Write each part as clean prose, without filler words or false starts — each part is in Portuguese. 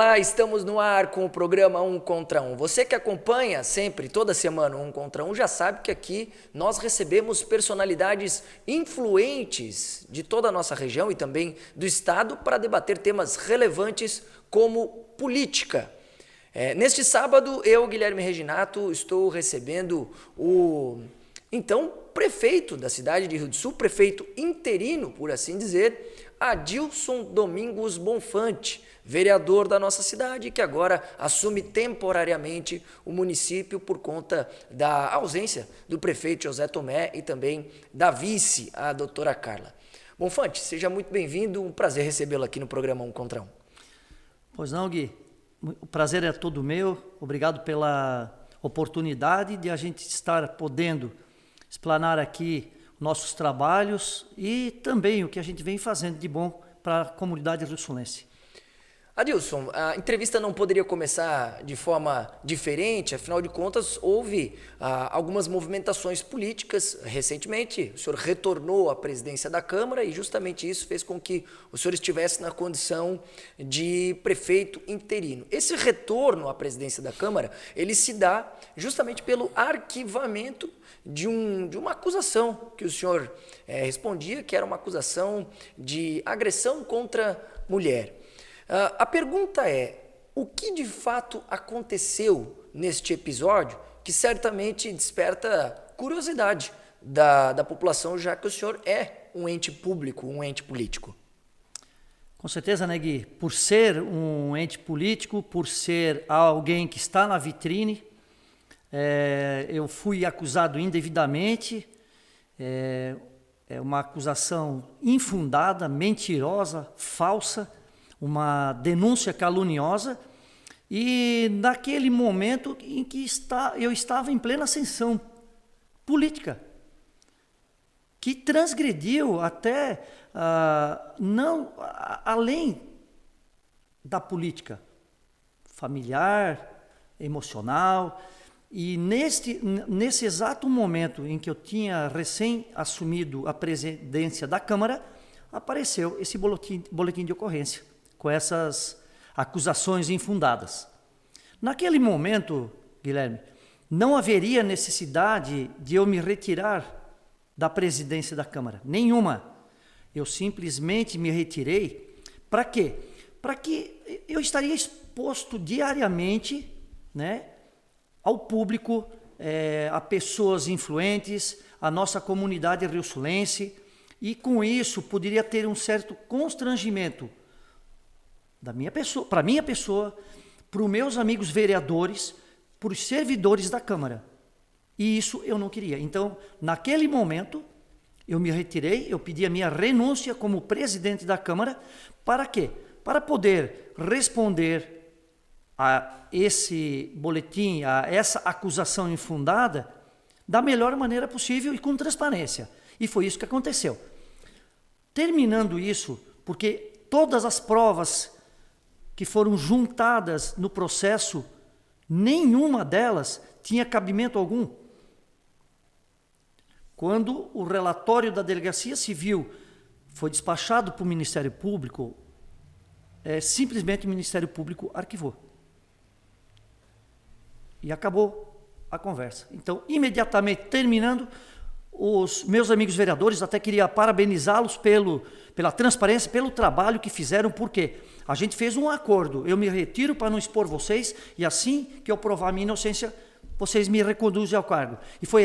Olá, estamos no ar com o programa Um Contra Um. Você que acompanha sempre, toda semana, Um Contra Um, já sabe que aqui nós recebemos personalidades influentes de toda a nossa região e também do estado para debater temas relevantes como política. Neste sábado, eu, Guilherme Reginato, estou recebendo o prefeito da cidade de Rio do Sul, prefeito interino, por assim dizer, Adilson Domingos Bonfante, vereador da nossa cidade, que agora assume temporariamente o município por conta da ausência do prefeito José Tomé e também da vice, a doutora Carla. Bonfante, seja muito bem-vindo, um prazer recebê-lo aqui no programa Um Contra Um. Pois não, Gui, o prazer é todo meu, obrigado pela oportunidade de a gente estar podendo explanar aqui nossos trabalhos e também o que a gente vem fazendo de bom para a comunidade rio-sulense. Adilson, a entrevista não poderia começar de forma diferente, afinal de contas, houve algumas movimentações políticas recentemente. O senhor retornou à presidência da Câmara e justamente isso fez com que o senhor estivesse na condição de prefeito interino. Esse retorno à presidência da Câmara, ele se dá justamente pelo arquivamento de uma acusação que o senhor respondia, que era uma acusação de agressão contra mulher. A pergunta é, o que de fato aconteceu neste episódio que certamente desperta curiosidade da população, já que o senhor é um ente público, um ente político? Com certeza, né, Gui? Por ser um ente político, por ser alguém que está na vitrine, eu fui acusado indevidamente, é uma acusação infundada, mentirosa, falsa, uma denúncia caluniosa, e naquele momento em que eu estava em plena ascensão política, que transgrediu até além da política familiar, emocional, e nesse exato momento em que eu tinha recém assumido a presidência da Câmara, apareceu esse boletim de ocorrência, com essas acusações infundadas. Naquele momento, Guilherme, não haveria necessidade de eu me retirar da presidência da Câmara, nenhuma. Eu simplesmente me retirei. Para quê? Para que eu estaria exposto diariamente, né, ao público, a pessoas influentes, a nossa comunidade rio-sulense, e com isso poderia ter um certo constrangimento da minha pessoa, para minha pessoa, para os meus amigos vereadores, para os servidores da Câmara. E isso eu não queria. Então, naquele momento, eu me retirei, eu pedi a minha renúncia como presidente da Câmara. Para quê? Para poder responder a esse boletim, a essa acusação infundada, da melhor maneira possível e com transparência. E foi isso que aconteceu. Terminando isso, porque todas as provas que foram juntadas no processo, nenhuma delas tinha cabimento algum. Quando o relatório da Delegacia Civil foi despachado para o Ministério Público, simplesmente o Ministério Público arquivou. E acabou a conversa. Então, imediatamente terminando, os meus amigos vereadores, até queria parabenizá-los pela transparência, pelo trabalho que fizeram, porque a gente fez um acordo, eu me retiro para não expor vocês, e assim que eu provar a minha inocência, vocês me reconduzem ao cargo. E foi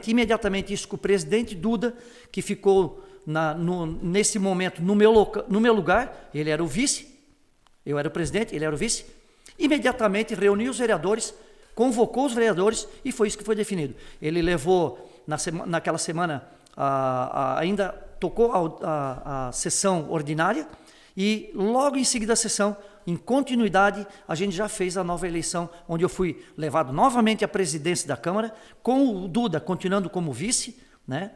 imediatamente isso que o presidente Duda, que ficou nesse momento no meu lugar, ele era o vice, eu era o presidente, ele era o vice, imediatamente reuniu os vereadores, convocou os vereadores e foi isso que foi definido. Ele levou, naquela semana, ainda tocou a sessão ordinária e logo em seguida a sessão, em continuidade, a gente já fez a nova eleição, onde eu fui levado novamente à presidência da Câmara, com o Duda continuando como vice, né?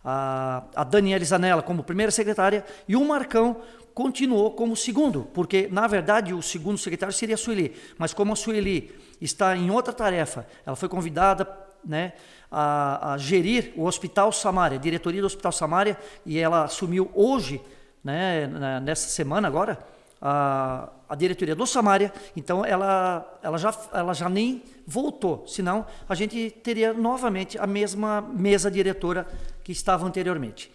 A Daniela Zanella como primeira secretária e o Marcão continuou como segundo, porque, na verdade, o segundo secretário seria a Sueli, mas como a Sueli está em outra tarefa, ela foi convidada, né, a gerir o Hospital Samária, a diretoria do Hospital Samária, e ela assumiu hoje, né, nessa semana agora, a diretoria do Samária, então ela já nem voltou, senão a gente teria novamente a mesma mesa diretora que estava anteriormente.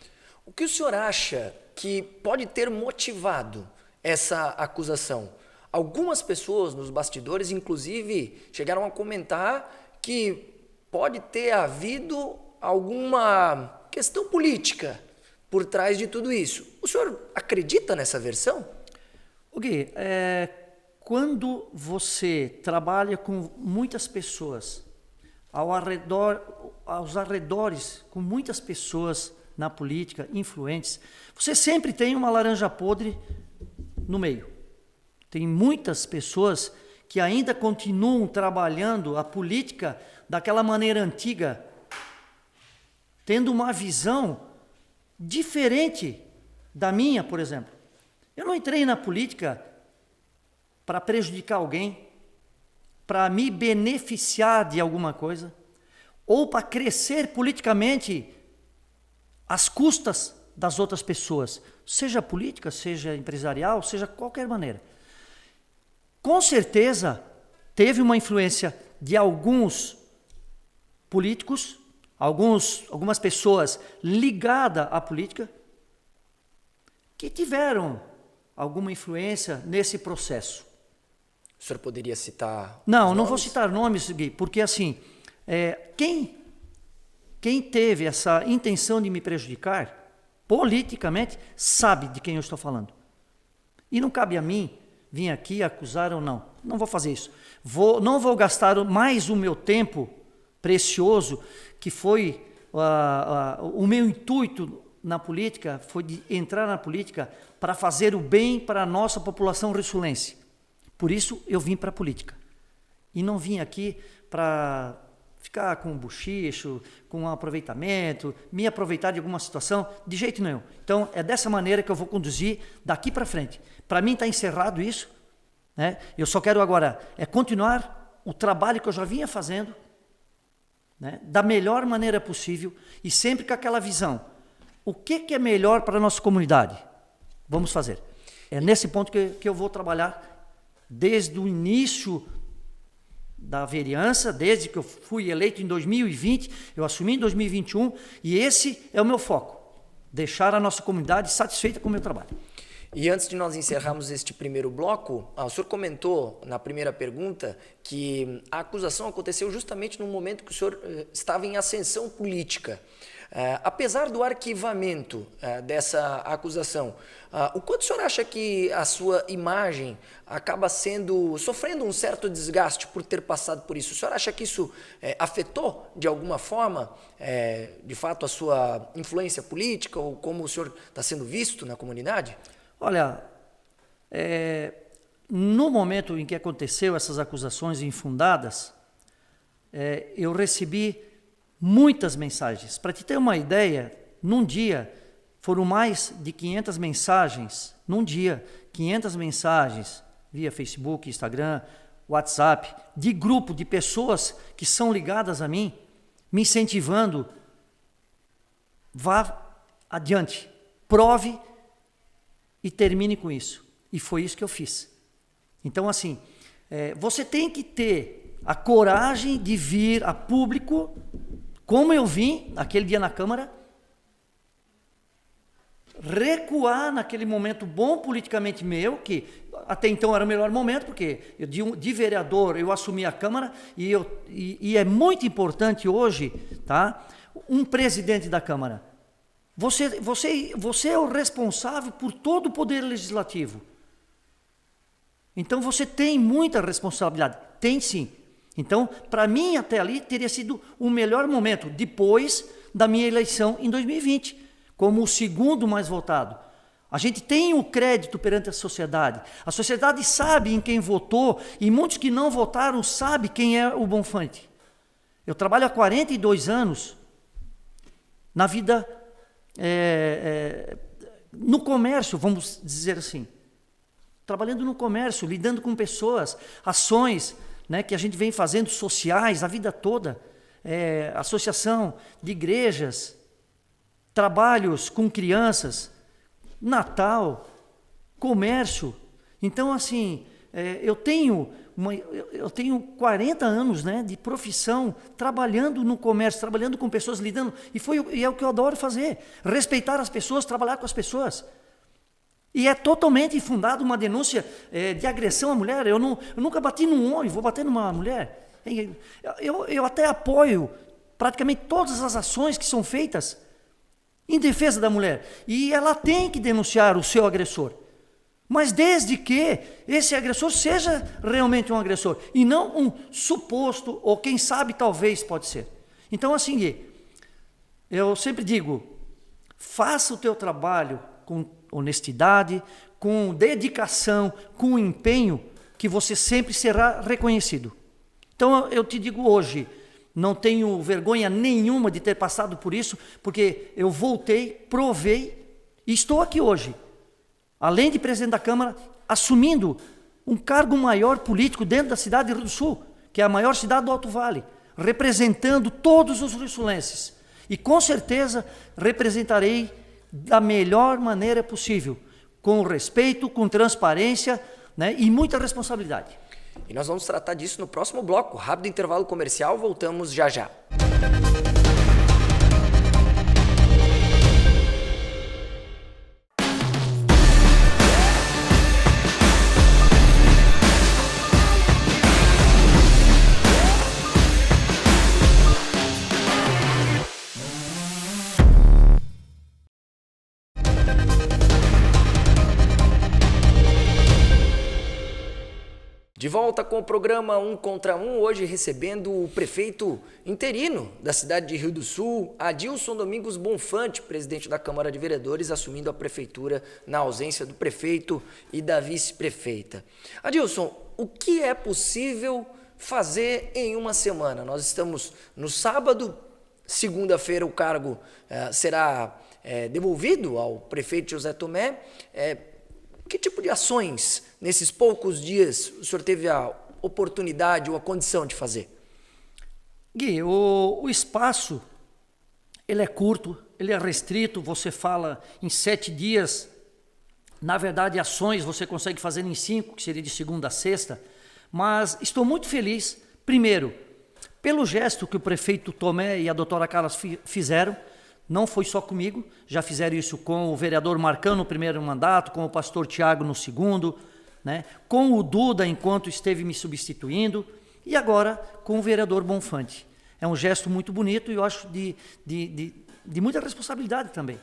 O que o senhor acha que pode ter motivado essa acusação? Algumas pessoas nos bastidores, inclusive, chegaram a comentar que pode ter havido alguma questão política por trás de tudo isso. O senhor acredita nessa versão? Gui, quando você trabalha com muitas pessoas, aos arredores, com muitas pessoas na política, influentes, você sempre tem uma laranja podre no meio. Tem muitas pessoas que ainda continuam trabalhando a política daquela maneira antiga, tendo uma visão diferente da minha, por exemplo. Eu não entrei na política para prejudicar alguém, para me beneficiar de alguma coisa, ou para crescer politicamente às custas das outras pessoas, seja política, seja empresarial, seja qualquer maneira. Com certeza, teve uma influência de alguns políticos, algumas pessoas ligadas à política, que tiveram alguma influência nesse processo. O senhor poderia citar? Não vou citar nomes, Gui, porque assim, quem teve essa intenção de me prejudicar, politicamente, sabe de quem eu estou falando. E não cabe a mim vir aqui acusar ou não. Não vou fazer isso. Não vou gastar mais o meu tempo precioso, que foi o meu intuito na política, foi de entrar na política para fazer o bem para a nossa população rissulense. Por isso eu vim para a política. E não vim aqui para ficar com buchicho, com aproveitamento, me aproveitar de alguma situação, de jeito nenhum. Então é dessa maneira que eu vou conduzir daqui para frente. Para mim está encerrado isso, né? Eu só quero agora continuar o trabalho que eu já vinha fazendo, né, da melhor maneira possível e sempre com aquela visão. O que é melhor para a nossa comunidade? Vamos fazer. É nesse ponto que eu vou trabalhar desde o início da vereança, desde que eu fui eleito em 2020, eu assumi em 2021 e esse é o meu foco, deixar a nossa comunidade satisfeita com o meu trabalho. E antes de nós encerrarmos este primeiro bloco, o senhor comentou na primeira pergunta que a acusação aconteceu justamente no momento que o senhor estava em ascensão política. Apesar do arquivamento dessa acusação, o quanto o senhor acha que a sua imagem acaba sofrendo um certo desgaste por ter passado por isso? O senhor acha que isso afetou de alguma forma, de fato, a sua influência política ou como o senhor está sendo visto na comunidade? Olha, no momento em que aconteceu essas acusações infundadas, eu recebi muitas mensagens. Para te ter uma ideia, num dia foram mais de 500 mensagens, num dia, 500 mensagens via Facebook, Instagram, WhatsApp, de grupo de pessoas que são ligadas a mim, me incentivando, vá adiante, prove e termine com isso. E foi isso que eu fiz. Então, assim, você tem que ter a coragem de vir a público, como eu vim aquele dia na Câmara, recuar naquele momento bom politicamente meu, que até então era o melhor momento, porque eu, de vereador eu assumi a Câmara, e é muito importante hoje, tá, um presidente da Câmara. Você é o responsável por todo o poder legislativo. Então você tem muita responsabilidade. Tem sim. Então, para mim, até ali, teria sido o melhor momento, depois da minha eleição em 2020, como o segundo mais votado. A gente tem o crédito perante a sociedade sabe em quem votou, e muitos que não votaram sabem quem é o Bonfante. Eu trabalho há 42 anos na vida, no comércio, vamos dizer assim. Trabalhando no comércio, lidando com pessoas, ações, né, que a gente vem fazendo sociais a vida toda, associação de igrejas, trabalhos com crianças, Natal, comércio. Então, assim, eu tenho 40 anos, né, de profissão, trabalhando no comércio, trabalhando com pessoas, lidando, e é o que eu adoro fazer, respeitar as pessoas, trabalhar com as pessoas. E é totalmente infundado uma denúncia de agressão à mulher. Eu nunca bati num homem, vou bater numa mulher. Eu até apoio praticamente todas as ações que são feitas em defesa da mulher. E ela tem que denunciar o seu agressor. Mas desde que esse agressor seja realmente um agressor e não um suposto, ou quem sabe talvez pode ser. Então, assim, Gui, eu sempre digo, faça o teu trabalho com honestidade, com dedicação, com empenho, que você sempre será reconhecido. Então, eu te digo hoje, não tenho vergonha nenhuma de ter passado por isso, porque eu voltei, provei e estou aqui hoje. Além de presidente da Câmara, assumindo um cargo maior político dentro da cidade de Rio do Sul, que é a maior cidade do Alto Vale, representando todos os rio-sulenses. E com certeza representarei da melhor maneira possível, com respeito, com transparência, né, e muita responsabilidade. E nós vamos tratar disso no próximo bloco. Rápido intervalo comercial, voltamos já já. De volta com o programa Um Contra Um, hoje recebendo o prefeito interino da cidade de Rio do Sul, Adilson Domingos Bonfante, presidente da Câmara de Vereadores, assumindo a prefeitura na ausência do prefeito e da vice-prefeita. Adilson, o que é possível fazer em uma semana? Nós estamos no sábado, segunda-feira o cargo será devolvido ao prefeito José Tomé. Que tipo de ações, nesses poucos dias, o senhor teve a oportunidade ou a condição de fazer? Gui, o espaço, ele é curto, ele é restrito, você fala em 7 dias, na verdade ações você consegue fazer em 5, que seria de segunda a sexta, mas estou muito feliz, primeiro, pelo gesto que o prefeito Tomé e a doutora Carla fizeram. Não foi só comigo, já fizeram isso com o vereador Marcão no primeiro mandato, com o pastor Tiago no segundo, né? Com o Duda enquanto esteve me substituindo e agora com o vereador Bonfante. É um gesto muito bonito e eu acho de muita responsabilidade também.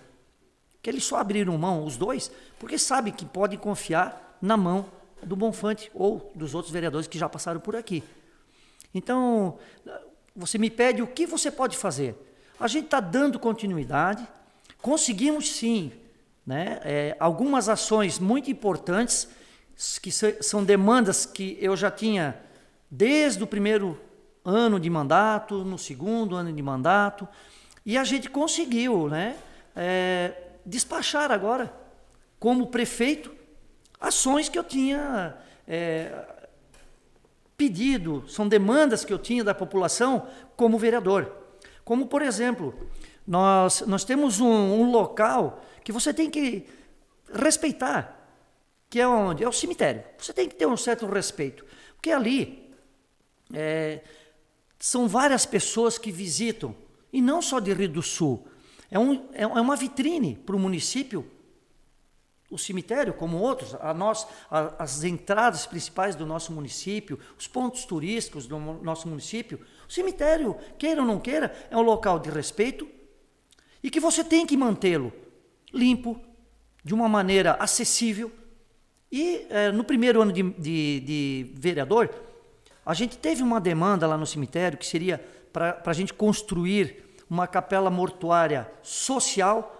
Que eles só abriram mão, os dois, porque sabem que podem confiar na mão do Bonfante ou dos outros vereadores que já passaram por aqui. Então, você me pede o que você pode fazer. A gente está dando continuidade, conseguimos sim, né, algumas ações muito importantes, que são demandas que eu já tinha desde o primeiro ano de mandato, no segundo ano de mandato, e a gente conseguiu, né, despachar agora, como prefeito, ações que eu tinha pedido, são demandas que eu tinha da população como vereador. Como, por exemplo, nós temos um local que você tem que respeitar, que é onde? É o cemitério. Você tem que ter um certo respeito, porque ali são várias pessoas que visitam, e não só de Rio do Sul. É uma vitrine para o município, o cemitério, como outros, as entradas principais do nosso município, os pontos turísticos do nosso município. O cemitério, queira ou não queira, é um local de respeito e que você tem que mantê-lo limpo, de uma maneira acessível. E no primeiro ano de vereador, a gente teve uma demanda lá no cemitério que seria para a gente construir uma capela mortuária social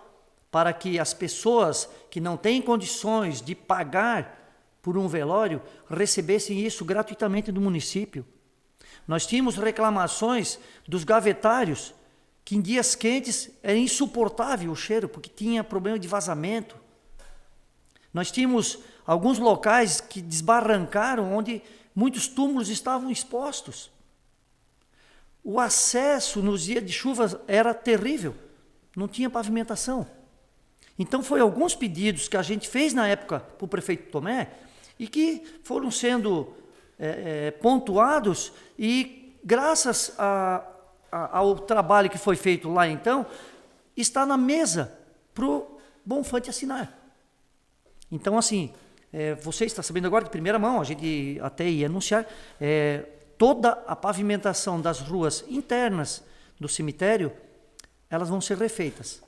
para que as pessoas que não têm condições de pagar por um velório recebessem isso gratuitamente do município. Nós tínhamos reclamações dos gavetários, que em dias quentes era insuportável o cheiro, porque tinha problema de vazamento. Nós tínhamos alguns locais que desbarrancaram, onde muitos túmulos estavam expostos. O acesso nos dias de chuva era terrível, não tinha pavimentação. Então, foi alguns pedidos que a gente fez na época para o prefeito Tomé, e que foram sendo pontuados, e graças ao trabalho que foi feito lá então, está na mesa para o Bonfante assinar. Então, assim, você está sabendo agora de primeira mão, a gente até ia anunciar, toda a pavimentação das ruas internas do cemitério, elas vão ser refeitas,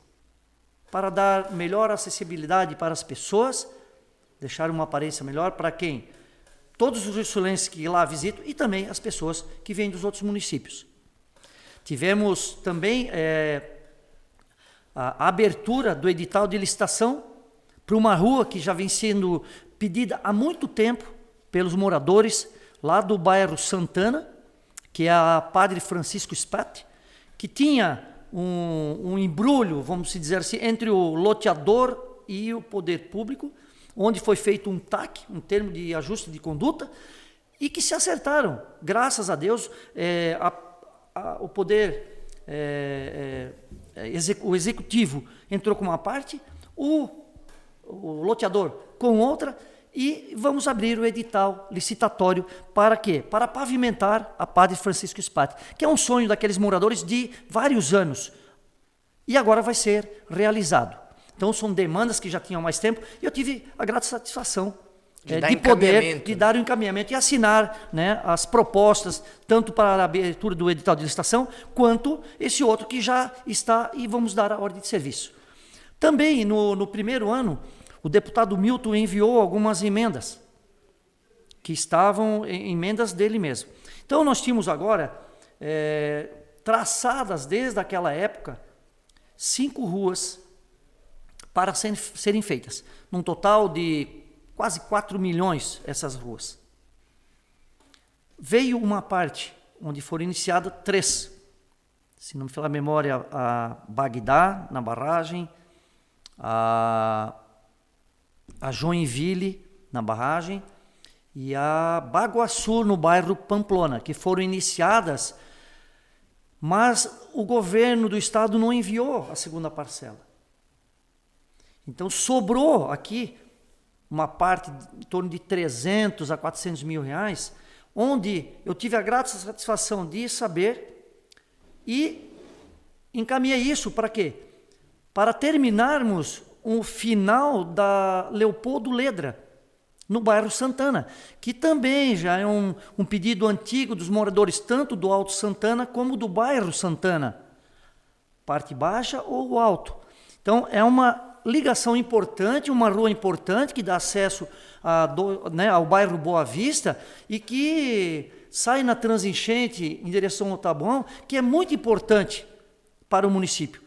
para dar melhor acessibilidade para as pessoas, deixar uma aparência melhor para quem? Todos os rio-sulenses que lá visitam e também as pessoas que vêm dos outros municípios. Tivemos também a abertura do edital de licitação para uma rua que já vem sendo pedida há muito tempo pelos moradores lá do bairro Santana, que é a Padre Francisco Spati, que tinha um embrulho, vamos dizer assim, entre o loteador e o poder público, onde foi feito um TAC, um termo de ajuste de conduta, e que se acertaram. Graças a Deus, o poder, o executivo entrou com uma parte, o loteador com outra, e vamos abrir o edital licitatório para quê? Para pavimentar a Padre Francisco Spati, que é um sonho daqueles moradores de vários anos, e agora vai ser realizado. Então são demandas que já tinham mais tempo, e eu tive a grata satisfação de poder dar o encaminhamento e assinar, né, as propostas, tanto para a abertura do edital de licitação, quanto esse outro que já está, e vamos dar a ordem de serviço. Também no primeiro ano, o deputado Milton enviou algumas emendas, que estavam emendas dele mesmo. Então nós tínhamos agora, traçadas desde aquela época, 5 ruas para serem feitas, num total de quase 4 milhões essas ruas. Veio uma parte onde foram iniciadas 3, se não me falar a memória, a Bagdá, na barragem, a Joinville, na barragem, e a Baguaçu, no bairro Pamplona, que foram iniciadas, mas o governo do estado não enviou a segunda parcela. Então sobrou aqui uma parte em torno de 300 a 400 mil reais, onde eu tive a grata satisfação de saber e encaminhei isso para quê? Para terminarmos o final da Leopoldo Ledra, no bairro Santana, que também já é um pedido antigo dos moradores, tanto do Alto Santana como do bairro Santana, parte baixa ou alto. Então é uma ligação importante, uma rua importante que dá acesso ao bairro Boa Vista e que sai na transenchente em direção ao Taboão, que é muito importante para o município.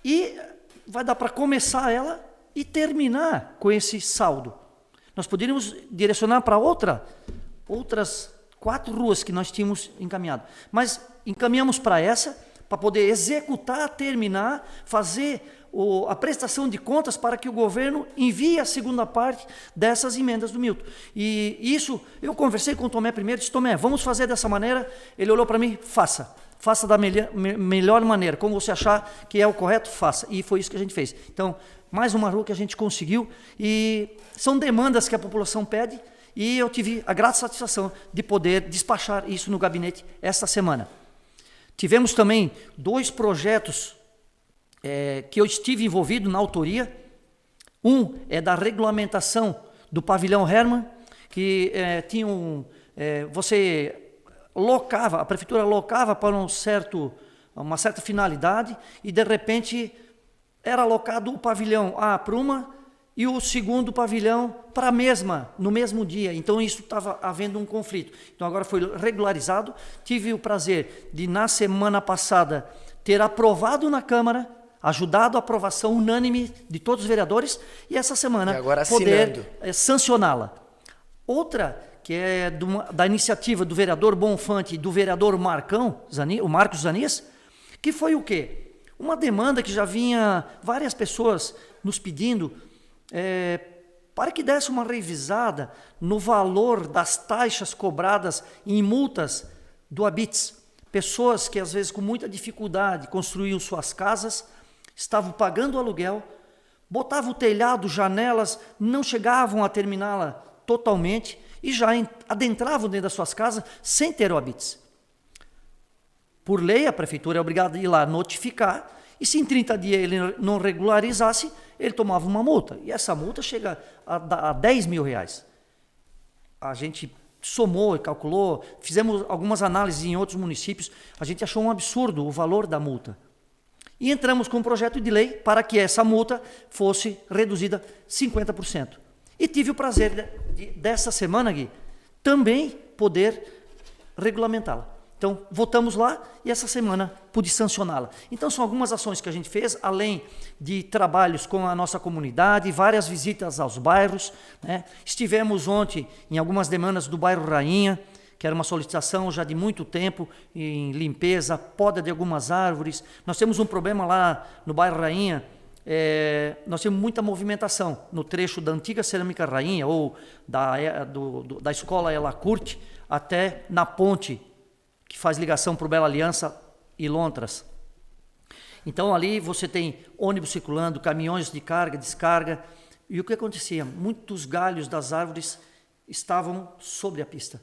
E vai dar para começar ela e terminar com esse saldo. Nós poderíamos direcionar para outras 4 ruas que nós tínhamos encaminhado. Mas encaminhamos para essa, para poder executar, terminar, fazer a prestação de contas para que o governo envie a segunda parte dessas emendas do Milton. E isso, eu conversei com o Tomé primeiro, disse, Tomé, vamos fazer dessa maneira. Ele olhou para mim, faça da melhor maneira, como você achar que é o correto, faça. E foi isso que a gente fez. Então, mais uma rua que a gente conseguiu, e são demandas que a população pede, e eu tive a grata satisfação de poder despachar isso no gabinete esta semana. Tivemos também 2 projetos que eu estive envolvido na autoria. Um é da regulamentação do pavilhão Hermann, que tinha você locava, a prefeitura locava para uma certa finalidade, e de repente era alocado o pavilhão A para uma e o segundo pavilhão para a mesma, no mesmo dia. Então isso estava havendo um conflito. Então agora foi regularizado. Tive o prazer de, na semana passada, ter aprovado na Câmara, ajudado a aprovação unânime de todos os vereadores, e essa semana poder sancioná-la. Outra, que é da iniciativa do vereador Bonfante e do vereador o Marcos Zanis, que foi o quê? Uma demanda que já vinha várias pessoas nos pedindo para que desse uma revisada no valor das taxas cobradas em multas do Habits. Pessoas que às vezes com muita dificuldade construíam suas casas, estavam pagando o aluguel, botavam o telhado, janelas, não chegavam a terminá-la totalmente e já adentravam dentro das suas casas sem ter OABITS. Por lei, a prefeitura é obrigada a ir lá notificar, e se em 30 dias ele não regularizasse, ele tomava uma multa. E essa multa chega a 10 mil reais. A gente somou e calculou, fizemos algumas análises em outros municípios, a gente achou um absurdo o valor da multa. E entramos com um projeto de lei para que essa multa fosse reduzida 50%. E tive o prazer dessa semana, Gui, também poder regulamentá-la. Então, votamos lá e essa semana pude sancioná-la. Então, são algumas ações que a gente fez, além de trabalhos com a nossa comunidade, várias visitas aos bairros, né? Estivemos ontem em algumas demandas do bairro Rainha, que era uma solicitação já de muito tempo, em limpeza, poda de algumas árvores. Nós temos um problema lá no bairro Rainha, nós temos muita movimentação no trecho da antiga Cerâmica Rainha, ou da escola Ela Curte, até na ponte, que faz ligação para o Bela Aliança e Lontras. Então ali você tem ônibus circulando, caminhões de carga, descarga, e o que acontecia? Muitos galhos das árvores estavam sobre a pista.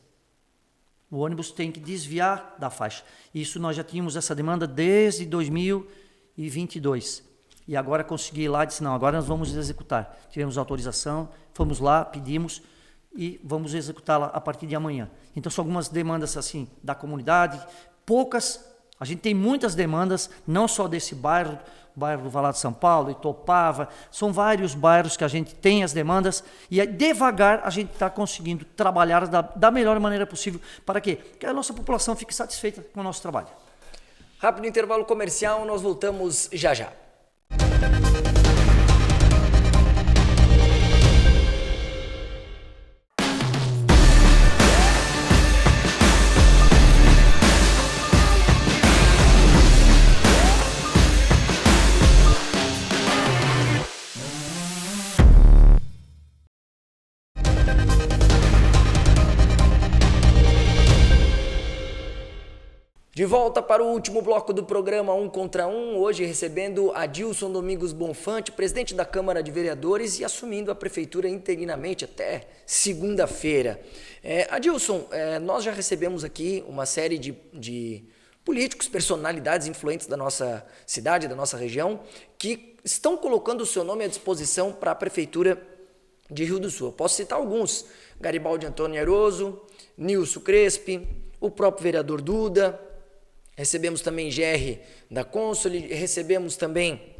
O ônibus tem que desviar da faixa. Isso nós já tínhamos essa demanda desde 2022. E agora consegui ir lá e disse, não, agora nós vamos executar. Tivemos autorização, fomos lá, pedimos, e vamos executá-la a partir de amanhã. Então, são algumas demandas assim da comunidade, poucas, a gente tem muitas demandas, não só desse bairro do Valado de São Paulo, Itopava, são vários bairros que a gente tem as demandas, e devagar a gente está conseguindo trabalhar da melhor maneira possível, para quê? Que a nossa população fique satisfeita com o nosso trabalho. Rápido intervalo comercial, nós voltamos já já. De volta para o último bloco do programa Um Contra Um, hoje recebendo Adilson Domingos Bonfante, presidente da Câmara de Vereadores e assumindo a prefeitura interinamente até segunda-feira. Adilson, nós já recebemos aqui uma série de políticos, personalidades influentes da nossa cidade, da nossa região, que estão colocando o seu nome à disposição para a prefeitura de Rio do Sul. Eu posso citar alguns: Garibaldi Antônio Airoso, Nilson Crespi, o próprio vereador Duda. Recebemos também GR da Consoli, recebemos também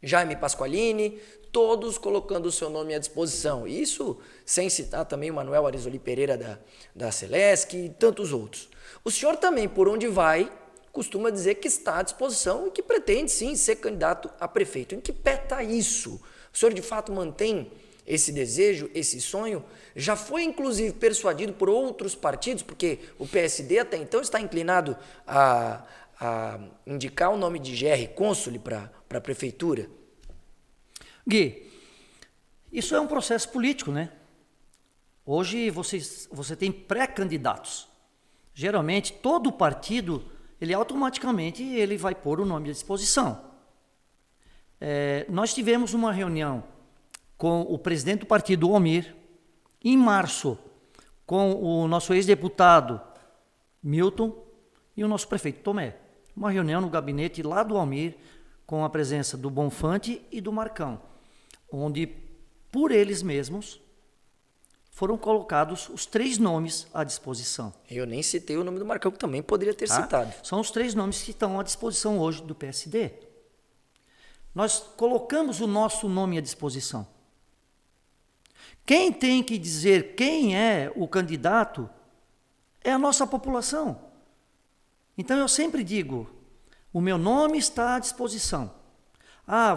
Jaime Pasqualini, todos colocando o seu nome à disposição. Isso sem citar também o Manuel Arizoli Pereira da Celesc e tantos outros. O senhor também, por onde vai, costuma dizer que está à disposição e que pretende sim ser candidato a prefeito. Em que pé está isso? O senhor de fato mantém esse desejo, esse sonho? Já foi inclusive persuadido por outros partidos, porque o PSD até então está inclinado a indicar o nome de GR Consoli para a prefeitura? Gui, isso é um processo político, né? Hoje você tem pré-candidatos. Geralmente todo partido, ele automaticamente vai pôr o nome à disposição. Nós tivemos uma reunião com o presidente do partido, Almir, em março, com o nosso ex-deputado Milton e o nosso prefeito Tomé. Uma reunião no gabinete lá do Almir, com a presença do Bonfante e do Marcão, onde, por eles mesmos, foram colocados os 3 nomes à disposição. Eu nem citei o nome do Marcão, que também poderia ter citado. São os 3 nomes que estão à disposição hoje do PSD. Nós colocamos o nosso nome à disposição. Quem tem que dizer quem é o candidato é a nossa população. Então eu sempre digo, o meu nome está à disposição.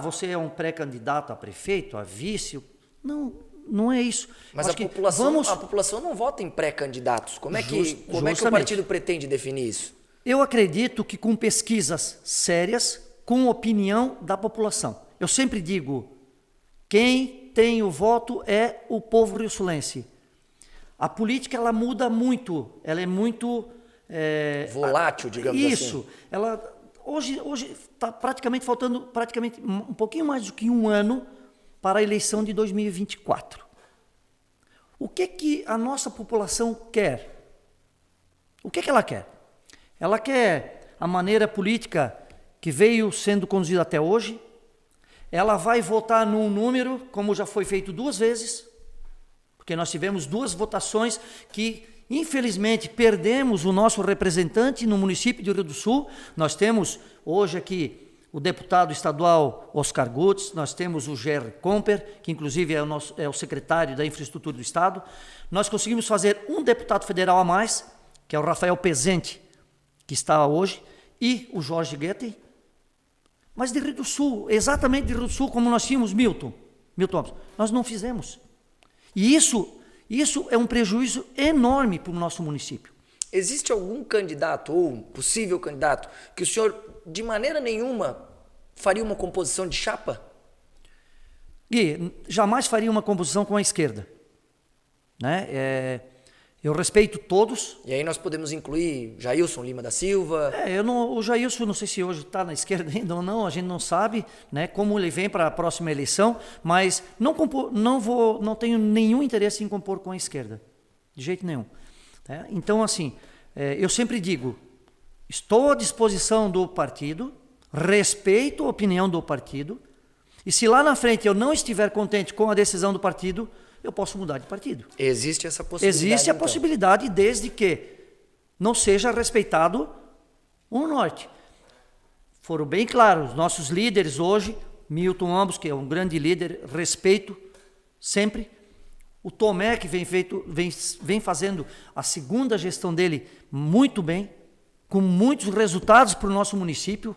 Você é um pré-candidato a prefeito, a vice? Não é isso. Mas a população não vota em pré-candidatos. Como é que o partido pretende definir isso? Eu acredito que com pesquisas sérias, com opinião da população. Eu sempre digo, quem tem o voto é o povo rio-sulense. A política, ela muda muito, ela é muito... volátil, digamos assim. Isso. Hoje está faltando um pouquinho mais do que um ano para a eleição de 2024. O que a nossa população quer? O que ela quer? Ela quer a maneira política que veio sendo conduzida até hoje. Ela vai votar num número, como já foi feito 2 vezes, porque nós tivemos 2 votações que, infelizmente, perdemos o nosso representante no município de Rio do Sul. Nós temos hoje aqui o deputado estadual Oscar Gutz, nós temos o Gerry Comper, que inclusive é o secretário da Infraestrutura do Estado. Nós conseguimos fazer um deputado federal a mais, que é o Rafael Pezente, que está hoje, e o Jorge Goettey. Mas de Rio do Sul, exatamente de Rio do Sul, como nós tínhamos Milton Alves, nós não fizemos. E isso é um prejuízo enorme para o nosso município. Existe algum candidato ou um possível candidato que o senhor, de maneira nenhuma, faria uma composição de chapa? Gui, jamais faria uma composição com a esquerda. Né? Eu respeito todos. E aí nós podemos incluir Jailson Lima da Silva. O Jailson, não sei se hoje está na esquerda ainda ou não, a gente não sabe, né, como ele vem para a próxima eleição, mas não tenho nenhum interesse em compor com a esquerda, de jeito nenhum. Então, assim, eu sempre digo, estou à disposição do partido, respeito a opinião do partido, e se lá na frente eu não estiver contente com a decisão do partido, eu posso mudar de partido. Existe essa possibilidade? Existe a possibilidade, desde que não seja respeitado o norte. Foram bem claros, nossos líderes hoje, Milton Ambos, que é um grande líder, respeito sempre. O Tomé, que vem fazendo a segunda gestão dele muito bem, com muitos resultados para o nosso município,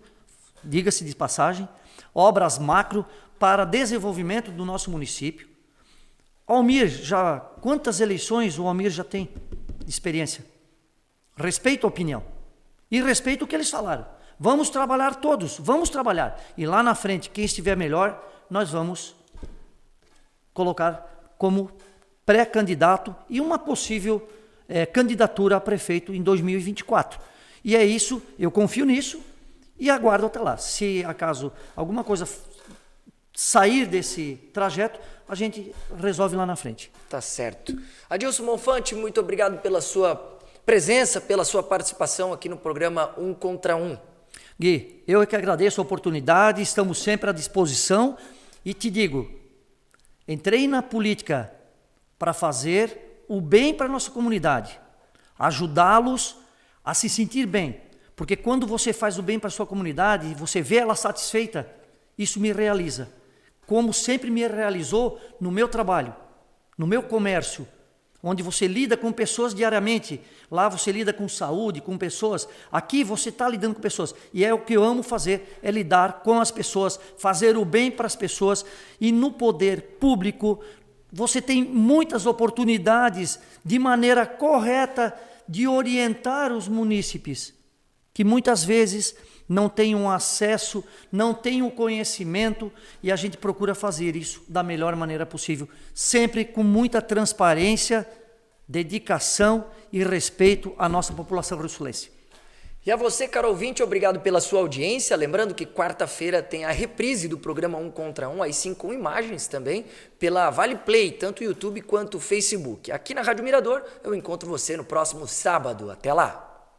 diga-se de passagem, obras macro para desenvolvimento do nosso município. Almir, quantas eleições o Almir já tem de experiência? Respeito a opinião e respeito o que eles falaram. Vamos trabalhar todos, vamos trabalhar. E lá na frente, quem estiver melhor, nós vamos colocar como pré-candidato e uma possível candidatura a prefeito em 2024. E é isso, eu confio nisso e aguardo até lá. Se acaso alguma coisa sair desse trajeto, a gente resolve lá na frente. Tá certo. Adilson Monfante, muito obrigado pela sua presença, pela sua participação aqui no programa Um Contra Um. Gui, eu é que agradeço a oportunidade, estamos sempre à disposição e te digo, entrei na política para fazer o bem para a nossa comunidade, ajudá-los a se sentir bem, porque quando você faz o bem para a sua comunidade e você vê ela satisfeita, isso me realiza, como sempre me realizou no meu trabalho, no meu comércio, onde você lida com pessoas diariamente, lá você lida com saúde, com pessoas, aqui você está lidando com pessoas, e é o que eu amo fazer, é lidar com as pessoas, fazer o bem para as pessoas, e no poder público, você tem muitas oportunidades de maneira correta de orientar os munícipes, que muitas vezes não têm um acesso, não têm um conhecimento, e a gente procura fazer isso da melhor maneira possível, sempre com muita transparência, dedicação e respeito à nossa população rio-sulense. E a você, caro ouvinte, obrigado pela sua audiência. Lembrando que quarta-feira tem a reprise do programa Um Contra Um, aí sim com imagens também, pela Vale Play, tanto o YouTube quanto o Facebook. Aqui na Rádio Mirador, eu encontro você no próximo sábado. Até lá!